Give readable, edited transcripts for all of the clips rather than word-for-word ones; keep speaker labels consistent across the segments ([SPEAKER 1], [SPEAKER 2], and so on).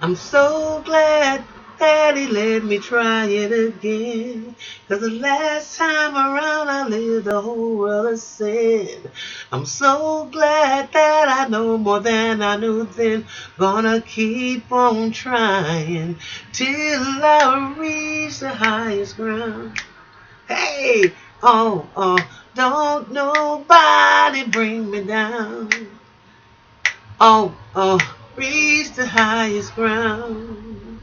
[SPEAKER 1] I'm so glad that he let me try it again. 'Cause the last time around I lived the whole world a sin. I'm so glad that I know more than I knew then. Gonna keep on trying till I reach the highest ground. Hey! Oh, oh, don't nobody bring me down. Oh, oh, reach the highest ground.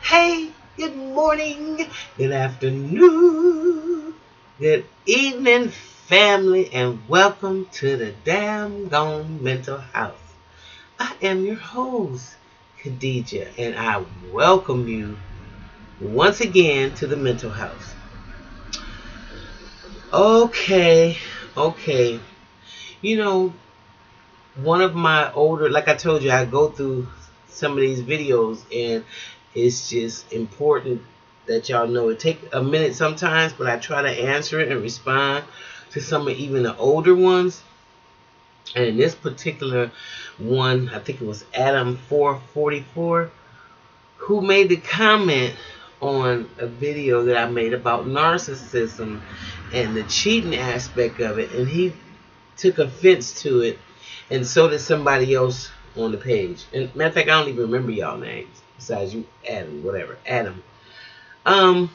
[SPEAKER 1] Hey, good morning, good afternoon, good evening, family, and welcome to the Damn Gone Mental House. I am your host, Khadija, and I welcome you once again to the Mental House. Okay, okay. You know, one of my older, like I told you, I go through some of these videos, and it's just important that y'all know it take a minute sometimes, but I try to answer it and respond to some of even the older ones. And in this particular one, I think it was Adam 444 who made the comment on a video that I made about narcissism and the cheating aspect of it, and he took offense to it, and so did somebody else on the page. And matter of fact, I don't even remember y'all names besides you, Adam, whatever, Adam. Um,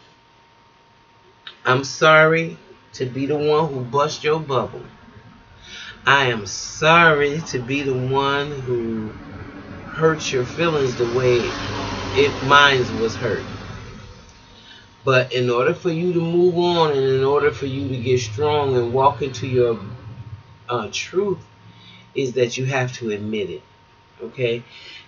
[SPEAKER 1] I'm sorry to be the one who bust your bubble. I am sorry to be the one who hurt your feelings the way mine was hurt. But in order for you to move on, and in order for you to get strong and walk into your truth, is that you have to admit it. Okay?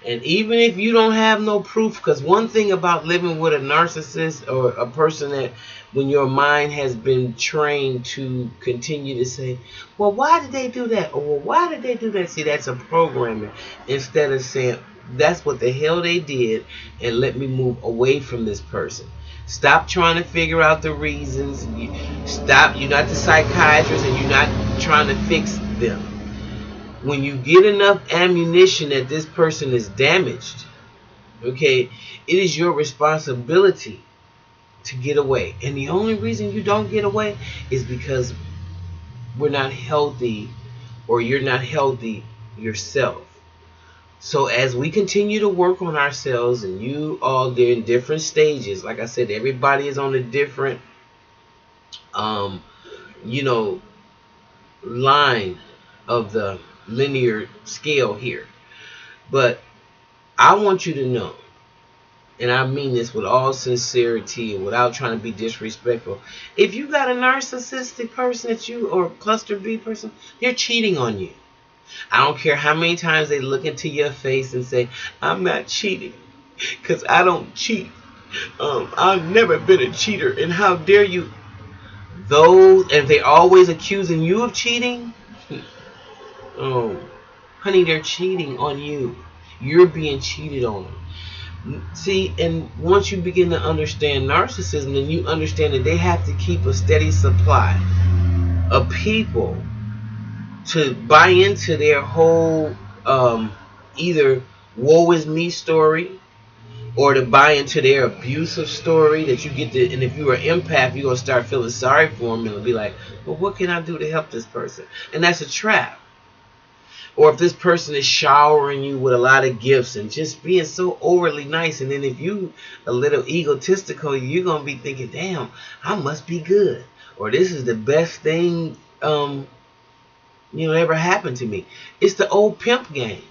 [SPEAKER 1] And even if you don't have no proof, because one thing about living with a narcissist or a person that when your mind has been trained to continue to say, well, why did they do that? Or well, why did they do that? See, that's a programming. Instead of saying, that's what the hell they did, and let me move away from this person. Stop trying to figure out the reasons. Stop. You're not the psychiatrist, and you're not trying to fix them. When you get enough ammunition that this person is damaged, okay, it is your responsibility to get away. And the only reason you don't get away is because we're not healthy, or you're not healthy yourself. So as we continue to work on ourselves, and you all, they're in different stages. Like I said, everybody is on a different um you know line of the linear scale here. But I want you to know, and I mean this with all sincerity and without trying to be disrespectful, if you got a narcissistic person that you, or cluster B person, they're cheating on you. I don't care how many times they look into your face and say, I'm not cheating, because I don't cheat. I've never been a cheater, and how dare you. Those, and they're always accusing you of cheating. Oh, honey, they're cheating on you. You're being cheated on. See, and once you begin to understand narcissism, then you understand that they have to keep a steady supply of people to buy into their whole either woe is me story, or to buy into their abusive story that you get to. And if you're an empath, you're going to start feeling sorry for them and be like, well, what can I do to help this person? And that's a trap. Or if this person is showering you with a lot of gifts and just being so overly nice, and then if you a little egotistical, you're going to be thinking, damn, I must be good, or this is the best thing ever happened to me. It's the old pimp game.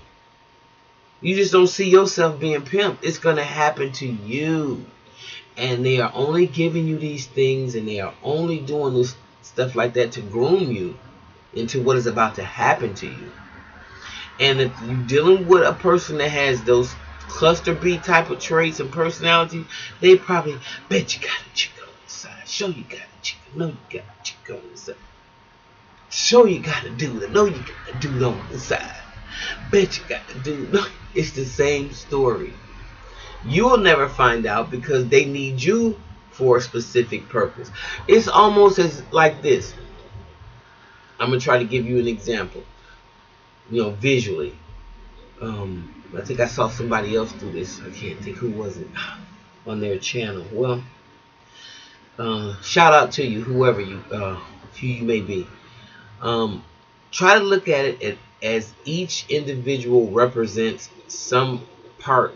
[SPEAKER 1] You just don't see yourself being pimped. It's going to happen to you. And they are only giving you these things, and they are only doing this stuff like that to groom you into what is about to happen to you. And if you're dealing with a person that has those cluster B type of traits and personality, they probably bet you got a chick on the side. Show you got a chick. No, you got a chick on the side. Show you got a dude. I know you got a dude on the side. Bet you got a dude. No, it's the same story. You will never find out because they need you for a specific purpose. It's almost as like this. I'm going to try to give you an example. Visually. I think I saw somebody else do this. I can't think who was it on their channel. Well, shout out to you, whoever who you may be. Try to look at it as each individual represents some part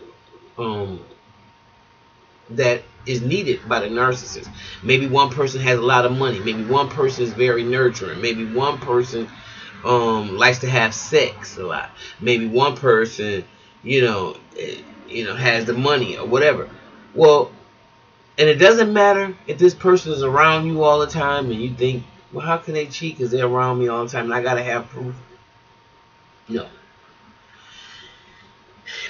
[SPEAKER 1] that is needed by the narcissist. Maybe one person has a lot of money. Maybe one person is very nurturing. Maybe one person likes to have sex a lot. Maybe one person, has the money or whatever. Well, and it doesn't matter if this person is around you all the time and you think, well, how can they cheat because they're around me all the time and I gotta have proof? No.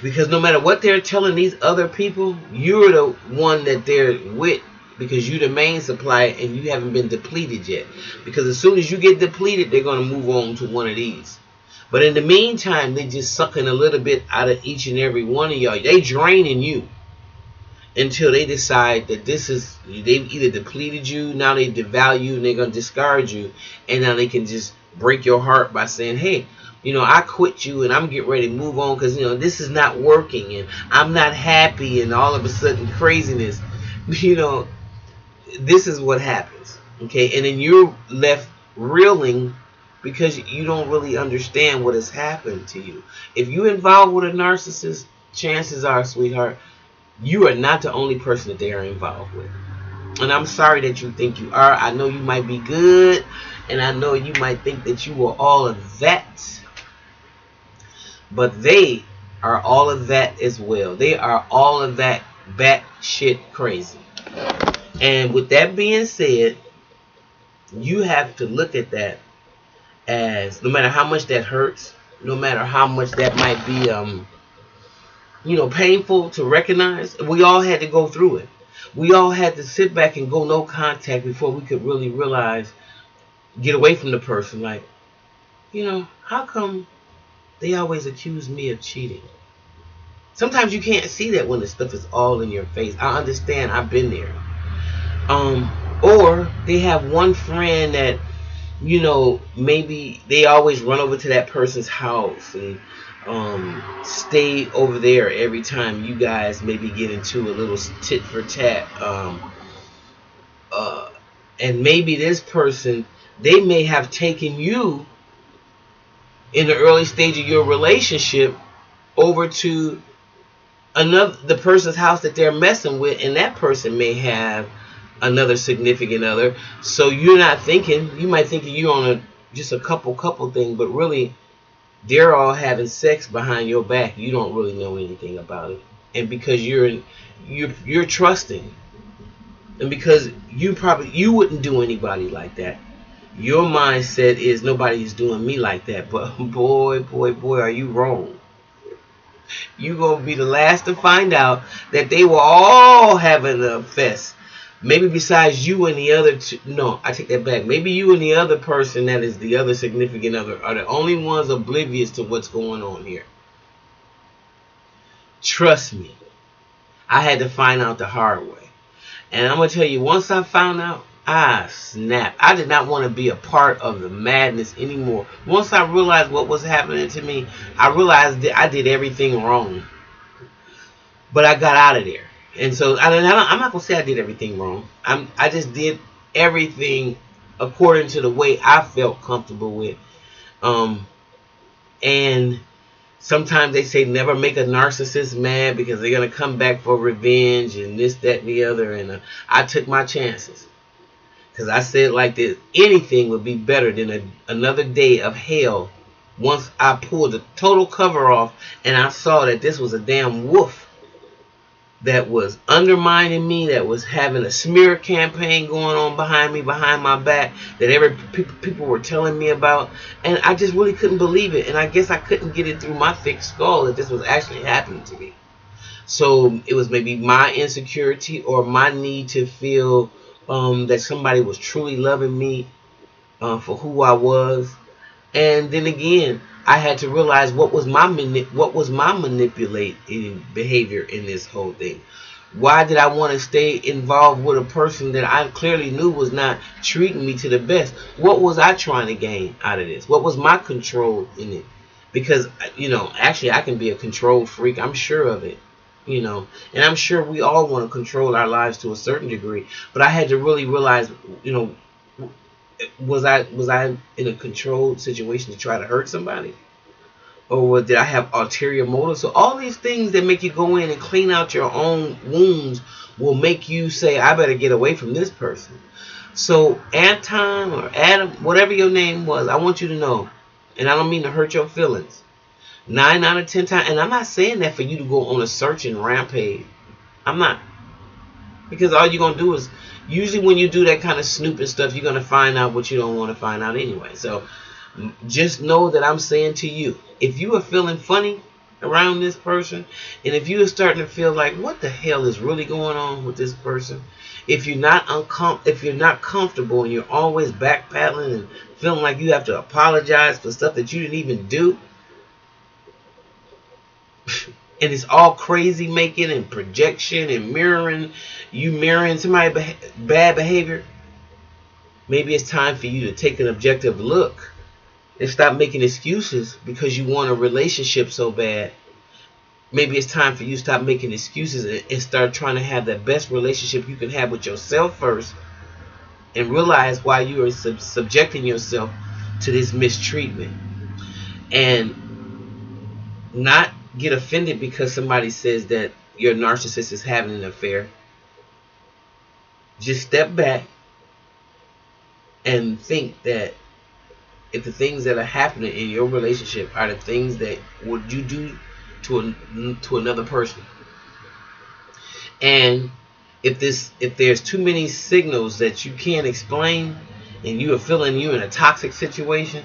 [SPEAKER 1] Because no matter what they're telling these other people, you're the one that they're with because you're the main supplier and you haven't been depleted yet. Because as soon as you get depleted, they're going to move on to one of these. But in the meantime, they're just sucking a little bit out of each and every one of y'all. They draining you until they decide that they've either depleted you, now they devalue you, and they're going to discard you. And now they can just break your heart by saying, hey, I quit you and I'm getting ready to move on because, this is not working and I'm not happy and all of a sudden craziness. This is what happens. Okay. And then you're left reeling because you don't really understand what has happened to you. If you're involved with a narcissist, chances are, sweetheart, you are not the only person that they are involved with. And I'm sorry that you think you are. I know you might be good and I know you might think that you are all of that. But they are all of that as well. They are all of that batshit crazy. And with that being said, you have to look at that as, no matter how much that hurts, no matter how much that might be, painful to recognize, we all had to go through it. We all had to sit back and go no contact before we could really realize, get away from the person. Like, how come they always accuse me of cheating? Sometimes you can't see that when the stuff is all in your face. I understand. I've been there. Or they have one friend that, maybe they always run over to that person's house and stay over there every time you guys maybe get into a little tit for tat. And maybe this person, they may have taken you in the early stage of your relationship over to the person's house that they're messing with, and that person may have another significant other. So you're not thinking, you might think you're on just a couple thing, but really they're all having sex behind your back. You don't really know anything about it. And because you're trusting, and because you wouldn't do anybody like that. Your mindset is nobody's doing me like that. But boy, are you wrong. You're going to be the last to find out that they were all having a fest. Maybe besides you and the other two. No, I take that back. Maybe you and the other person that is the other significant other are the only ones oblivious to what's going on here. Trust me. I had to find out the hard way. And I'm going to tell you, once I found out, I snapped. I did not want to be a part of the madness anymore. Once I realized what was happening to me, I realized that I did everything wrong. But I got out of there. And so I'm not going to say I did everything wrong. I just did everything according to the way I felt comfortable with. And sometimes they say never make a narcissist mad because they're going to come back for revenge and this, that, and the other. And I took my chances. Because I said like this, anything would be better than another day of hell once I pulled the total cover off and I saw that this was a damn wolf that was undermining me, that was having a smear campaign going on behind me, behind my back, that people were telling me about. And I just really couldn't believe it. And I guess I couldn't get it through my thick skull that this was actually happening to me. So it was maybe my insecurity or my need to feel that somebody was truly loving me for who I was. And then again, I had to realize what was my manipulating behavior in this whole thing. Why did I want to stay involved with a person that I clearly knew was not treating me to the best? What was I trying to gain out of this? What was my control in it? because actually I can be a control freak. I'm sure of it. And I'm sure we all want to control our lives to a certain degree. But I had to really realize, was I in a controlled situation to try to hurt somebody? Or did I have ulterior motives? So all these things that make you go in and clean out your own wounds will make you say, I better get away from this person. So Anton or Adam, whatever your name was, I want you to know, and I don't mean to hurt your feelings, 9 out of 10 times, and I'm not saying that for you to go on a searching rampage. I'm not. Because all you're going to do is, usually when you do that kind of snooping stuff, you're going to find out what you don't want to find out anyway. So just know that I'm saying to you, if you are feeling funny around this person, and if you are starting to feel like, what the hell is really going on with this person, if you're not comfortable and you're always backpedaling and feeling like you have to apologize for stuff that you didn't even do, and it's all crazy making and projection and mirroring somebody's bad behavior, maybe it's time for you to take an objective look and stop making excuses because you want a relationship so bad. Maybe it's time for you to stop making excuses and start trying to have the best relationship you can have with yourself first, and realize why you are subjecting yourself to this mistreatment, and not get offended because somebody says that your narcissist is having an affair. Just step back and think that if the things that are happening in your relationship are the things that would you do to another person, and if there's too many signals that you can't explain, and you are feeling you in a toxic situation,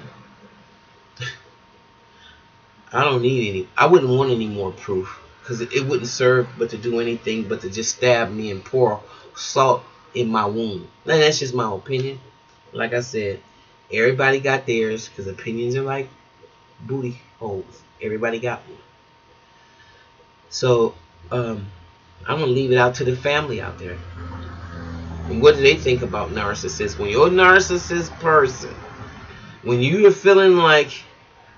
[SPEAKER 1] I wouldn't want any more proof, because it wouldn't serve but to do anything but to just stab me and pour salt in my wound. And that's just my opinion. Like I said, everybody got theirs, because opinions are like booty holes. Everybody got one. So I'm gonna leave it out to the family out there. And what do they think about narcissists? When you're a narcissist person, when you are feeling like,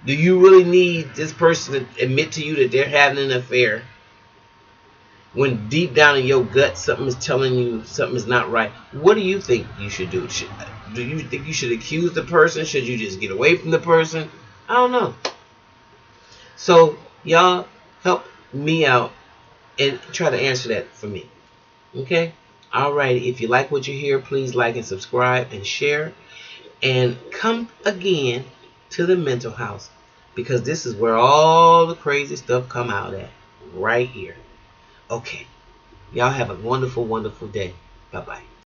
[SPEAKER 1] do you really need this person to admit to you that they're having an affair, when deep down in your gut something is telling you something is not right? What do you think you should do? Do you think you should accuse the person? Should you just get away from the person? I don't know. So y'all help me out and try to answer that for me. Okay? Alrighty. If you like what you hear, please like and subscribe and share. And come again to the mental house, because this is where all the crazy stuff come out at. Right here. Okay. Y'all have a wonderful, wonderful day. Bye-bye.